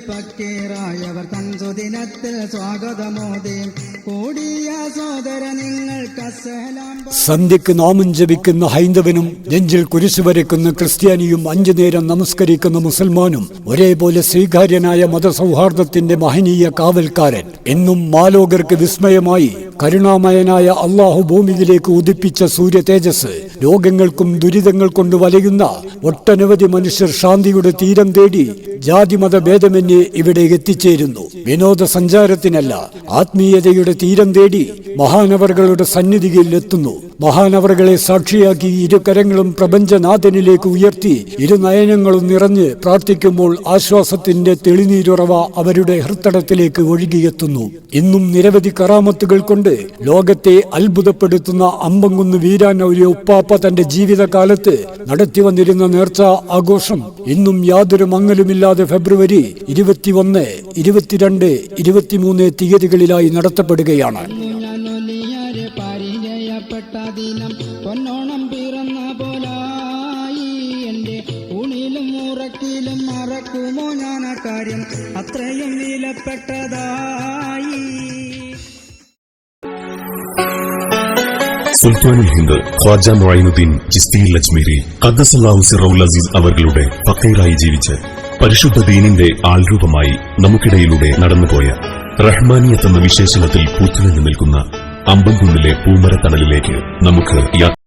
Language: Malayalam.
പക്കീറായവർ തൻസുദിനത്തിൽ സ്വാഗതമോദി കൂടിയ സോദര നിങ്ങൾക്ക് അസ്സലാം. സന്ധ്യക്ക് നാമം ജപിക്കുന്ന ഹൈന്ദവനും നെഞ്ചിൽ കുരിശു വരയ്ക്കുന്ന ക്രിസ്ത്യാനിയും 5 നേരം നമസ്കരിക്കുന്ന മുസൽമാനും ഒരേപോലെ സ്വീകാര്യനായ മതസൗഹാർദ്ദത്തിന്റെ മഹനീയ കാവൽക്കാരൻ. എന്നും മാലോകർക്ക് വിസ്മയമായി കരുണാമയനായ അള്ളാഹു ഭൂമിയിലേക്ക് ഉദിപ്പിച്ച സൂര്യ തേജസ് രോഗങ്ങൾക്കും ദുരിതങ്ങൾ കൊണ്ട് വലയുന്ന ഒട്ടനവധി മനുഷ്യർ ശാന്തിയുടെ തീരം തേടി ജാതിമത ഭേദമന്യേ ഇവിടെ എത്തിച്ചേരുന്നു. വിനോദസഞ്ചാരത്തിനല്ല, ആത്മീയതയുടെ തീരം തേടി മഹാനവറുകളുടെ സന്നിധിയിൽ എത്തുന്നു. മഹാനവറുകളെ സാക്ഷിയാക്കി ഇരുകരങ്ങളും പ്രപഞ്ചനാഥനിലേക്ക് ഉയർത്തി ഇരുനയനങ്ങളും നിറഞ്ഞ് പ്രാർത്ഥിക്കുമ്പോൾ ആശ്വാസത്തിന്റെ തെളിനീരുറവ അവരുടെ ഹൃത്തടത്തിലേക്ക് ഒഴുകിയെത്തുന്നു. ഇന്നും നിരവധി കറാമത്തുകൾ കൊണ്ട് ലോകത്തെ അത്ഭുതപ്പെടുത്തുന്ന അമ്പങ്കുന്ന് വീരാനൗര്യ ഉപ്പാപ്പ തന്റെ ജീവിതകാലത്ത് നടത്തി വന്നിരുന്ന നേർച്ച ആഘോഷം ഇന്നും യാതൊരു മങ്ങലുമില്ലാതെ ഫെബ്രുവരി 21, 22, 23 തീയതികളിലായി നടത്തപ്പെടുകയാണ്. പൊന്നോണം പിറന്ന പോലായി എന്റെ ഊണിലും ഉറക്കിലും മറക്കുമോ ഞാൻ ആ കാര്യം അത്രയും വിലപ്പെട്ടതായി. സുൽത്താനുൽ ഹിന്ദ് ഖ്വാജ മുഈനുദ്ദീൻ ചിസ്തി അജ്മീരി ഖദ്ദസല്ലാഹു സിറഹുൽ അസീസ് അവരുടെ ഫക്കീറായി ജീവിച്ച് പരിശുദ്ധ ദീനിന്റെ ആൾരൂപമായി നമുക്കിടയിലൂടെ നടന്നുപോയ റഹ്മാനിയത്ത് എന്ന വിശേഷണത്തിൽ പൂത്തുനിന്ന് നിൽക്കുന്ന അമ്പംകുന്നിലെ പൂമരത്തണലിലേക്ക് നമുക്ക്